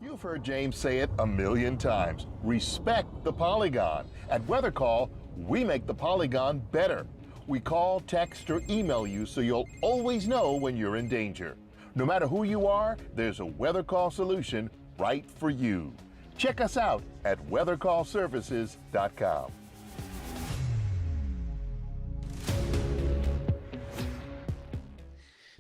You've heard James say it a million times. Respect the Polygon. At Weather Call, we make the Polygon better. We call, text, or email you so you'll always know when you're in danger. No matter who you are, there's a Weather Call solution right for you. Check us out at weathercallservices.com.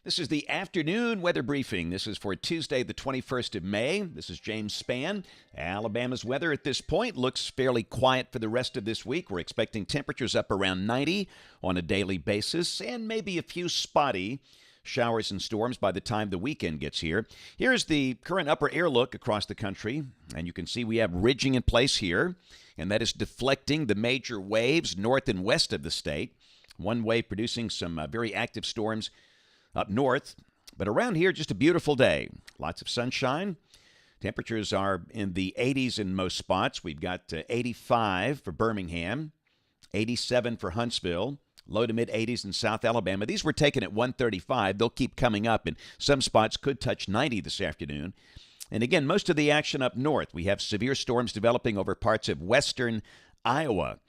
This is the afternoon weather briefing. This is for Tuesday, the 21st of May. This is James Spann. Alabama's weather at this point looks fairly quiet for the rest of this week. We're expecting temperatures up around 90 on a daily basis and maybe a few spotty showers and storms by the time the weekend gets here. Here's the current upper air look across the country, and you can see we have ridging in place here, and that is deflecting the major waves north and west of the state. One wave producing some very active storms up north, but around here, just a beautiful day. Lots of sunshine. Temperatures are in the 80s in most spots. We've got 85 for Birmingham, 87 for Huntsville, low to mid 80s in South Alabama. These were taken at 135. They'll keep coming up, and some spots could touch 90 this afternoon. And again, most of the action up north. We have severe storms developing over parts of western Iowa.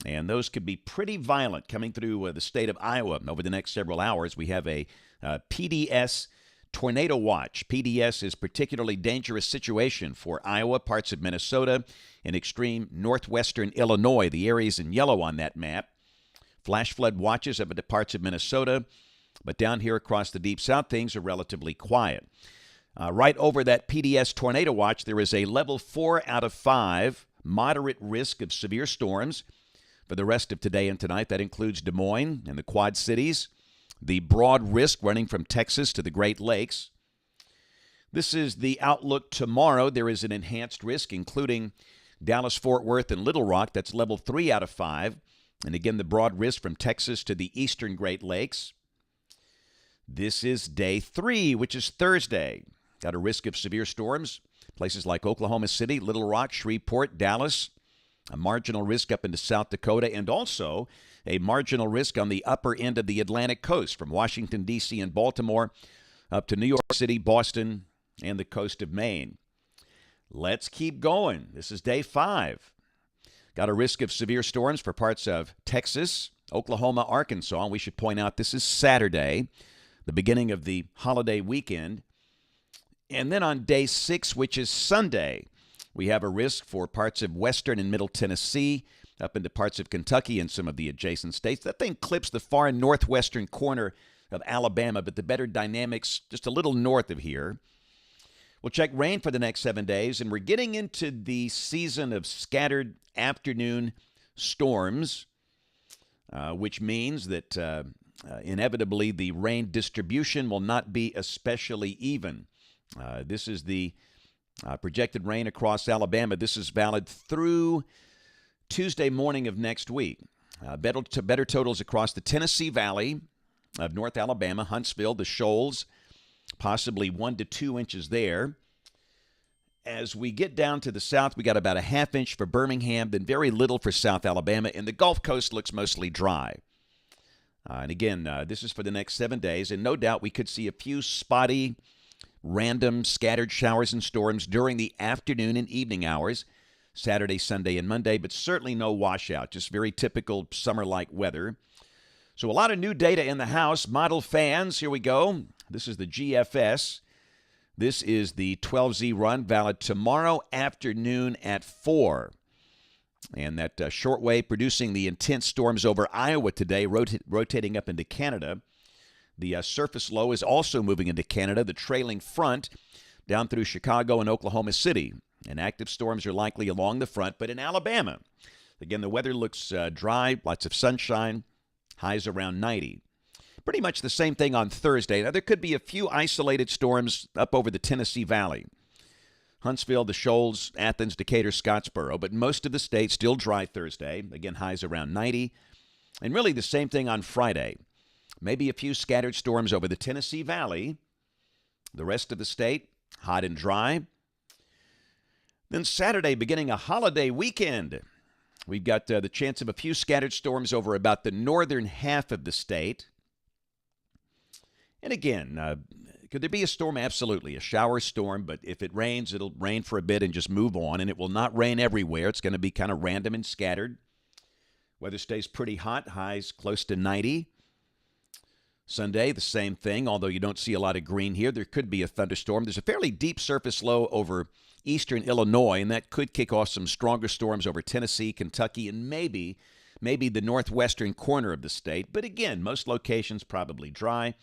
And those could be pretty violent coming through the state of Iowa over the next several hours. We have a PDS tornado watch. PDS is particularly dangerous situation for Iowa, parts of Minnesota, and extreme northwestern Illinois, the areas in yellow on that map. Flash flood watches up into parts of Minnesota, but down here across the deep south, things are relatively quiet. Right over that PDS tornado watch, there is a level 4 out of 5 moderate risk of severe storms for the rest of today and tonight. That includes Des Moines and the Quad Cities, the broad risk running from Texas to the Great Lakes. This is the outlook tomorrow. There is an enhanced risk, including Dallas, Fort Worth, and Little Rock. That's level 3 out of 5. And again, the broad risk from Texas to the eastern Great Lakes. This is day 3, which is Thursday. Got a risk of severe storms. Places like Oklahoma City, Little Rock, Shreveport, Dallas. A marginal risk up into South Dakota, and also a marginal risk on the upper end of the Atlantic coast from Washington, D.C. and Baltimore up to New York City, Boston, and the coast of Maine. Let's keep going. This is day 5. Got a risk of severe storms for parts of Texas, Oklahoma, Arkansas. We should point out this is Saturday, the beginning of the holiday weekend. And then on day 6, which is Sunday, we have a risk for parts of western and middle Tennessee, up into parts of Kentucky and some of the adjacent states. That thing clips the far northwestern corner of Alabama, but the better dynamics just a little north of here. We'll check rain for the next 7 days, and we're getting into the season of scattered afternoon storms, which means that inevitably the rain distribution will not be especially even. This is the projected rain across Alabama. This is valid through Tuesday morning of next week. Better totals across the Tennessee Valley of North Alabama, Huntsville, the Shoals, possibly 1 to 2 inches there. As we get down to the south, we got about a ½ inch for Birmingham, then very little for South Alabama, and the Gulf Coast looks mostly dry. And again, this is for the next 7 days, and no doubt we could see a few spotty, random scattered showers and storms during the afternoon and evening hours, Saturday, Sunday, and Monday, but certainly no washout, just very typical summer-like weather. So a lot of new data in the house. Model fans, here we go. This is the GFS. This is the 12Z run, valid tomorrow afternoon at 4. And that shortwave producing the intense storms over Iowa today, rotating up into Canada. The surface low is also moving into Canada, the trailing front down through Chicago and Oklahoma City. And active storms are likely along the front, but in Alabama. Again, the weather looks dry, lots of sunshine, highs around 90. Pretty much the same thing on Thursday. Now, there could be a few isolated storms up over the Tennessee Valley. Huntsville, the Shoals, Athens, Decatur, Scottsboro. But most of the state still dry Thursday. Again, highs around 90. And really the same thing on Friday. Maybe a few scattered storms over the Tennessee Valley. The rest of the state, hot and dry. Then Saturday, beginning a holiday weekend. We've got the chance of a few scattered storms over about the northern half of the state. And again, Could there be a storm? Absolutely. A shower storm, but if it rains, it'll rain for a bit and just move on, and it will not rain everywhere. It's going to be kind of random and scattered. Weather stays pretty hot, highs close to 90. Sunday, the same thing, although you don't see a lot of green here. There could be a thunderstorm. There's a fairly deep surface low over eastern Illinois, and that could kick off some stronger storms over Tennessee, Kentucky, and maybe the northwestern corner of the state. But again, most locations probably dry.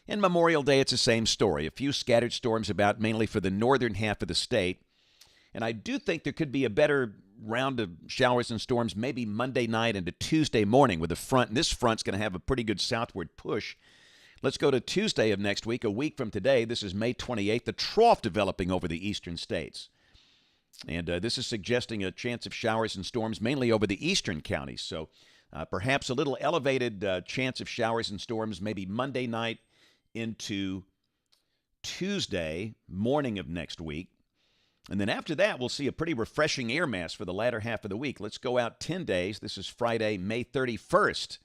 And Memorial Day, it's the same story. A few scattered storms about mainly for the northern half of the state. And I do think there could be a better round of showers and storms maybe Monday night into Tuesday morning with a front. And this front's going to have a pretty good southward push. Let's go to Tuesday of next week, a week from today. This is May 28th, the trough developing over the eastern states. And this is suggesting a chance of showers and storms mainly over the eastern counties. So perhaps a little elevated chance of showers and storms maybe Monday night into Tuesday morning of next week. And then after that, we'll see a pretty refreshing air mass for the latter half of the week. Let's go out 10 days. This is Friday, May 31st.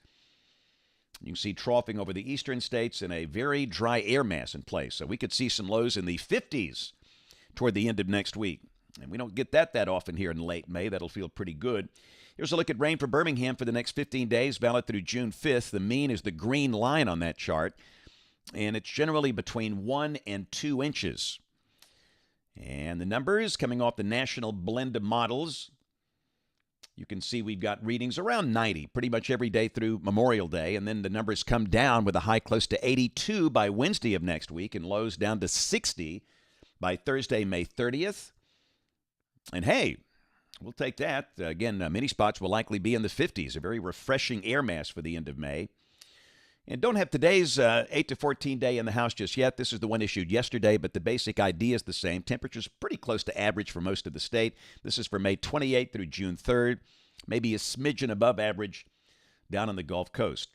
You can see troughing over the eastern states and a very dry air mass in place. So we could see some lows in the 50s toward the end of next week. And we don't get that often here in late May. That'll feel pretty good. Here's a look at rain for Birmingham for the next 15 days, valid through June 5th. The mean is the green line on that chart. And it's generally between 1 and 2 inches. And the numbers coming off the national blend of models, you can see we've got readings around 90 pretty much every day through Memorial Day. And then the numbers come down with a high close to 82 by Wednesday of next week and lows down to 60 by Thursday, May 30th. And hey, we'll take that. Again, many spots will likely be in the 50s, a very refreshing air mass for the end of May. And don't have today's 8 to 14 day in the house just yet. This is the one issued yesterday, but the basic idea is the same. Temperatures pretty close to average for most of the state. This is for May 28th through June 3rd. Maybe a smidgen above average down on the Gulf Coast.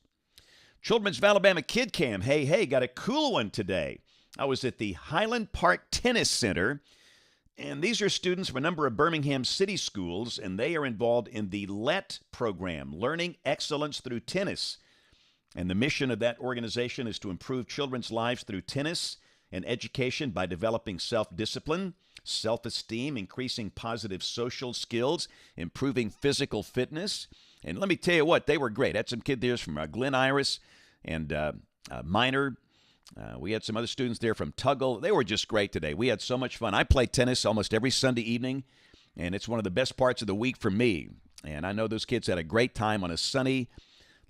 Children's of Alabama Kid Cam. Hey, got a cool one today. I was at the Highland Park Tennis Center, and these are students from a number of Birmingham city schools, and they are involved in the LET program, Learning Excellence Through Tennis. And the mission of that organization is to improve children's lives through tennis and education by developing self-discipline, self-esteem, increasing positive social skills, improving physical fitness. And let me tell you what, they were great. I had some kids there from Glen Iris and Minor. We had some other students there from Tuggle. They were just great today. We had so much fun. I play tennis almost every Sunday evening, and it's one of the best parts of the week for me. And I know those kids had a great time on a sunny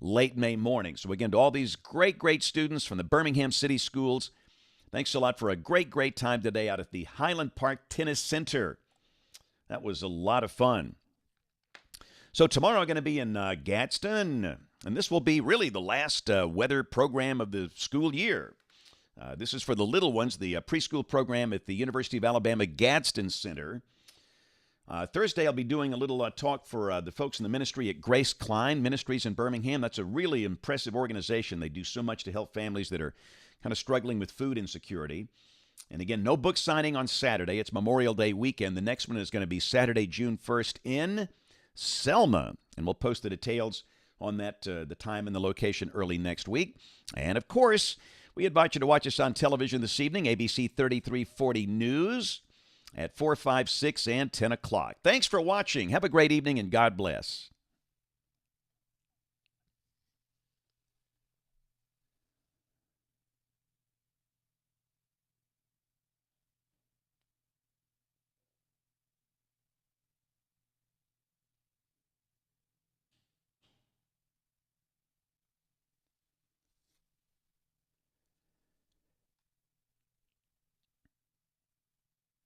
late May morning. So again, to all these great students from the Birmingham City Schools, thanks a lot for a great time today out at the Highland Park Tennis Center. That was a lot of fun. So tomorrow I'm going to be in Gadsden, and this will be really the last weather program of the school year. This is for the little ones, the preschool program at the University of Alabama Gadsden Center. Thursday, I'll be doing a little talk for the folks in the ministry at Grace Klein Ministries in Birmingham. That's a really impressive organization. They do so much to help families that are kind of struggling with food insecurity. And again, no book signing on Saturday. It's Memorial Day weekend. The next one is going to be Saturday, June 1st in Selma. And we'll post the details on that, the time and the location early next week. And of course, we invite you to watch us on television this evening, ABC 3340 News, at 4, 5, 6, and 10 o'clock. Thanks for watching. Have a great evening, and God bless.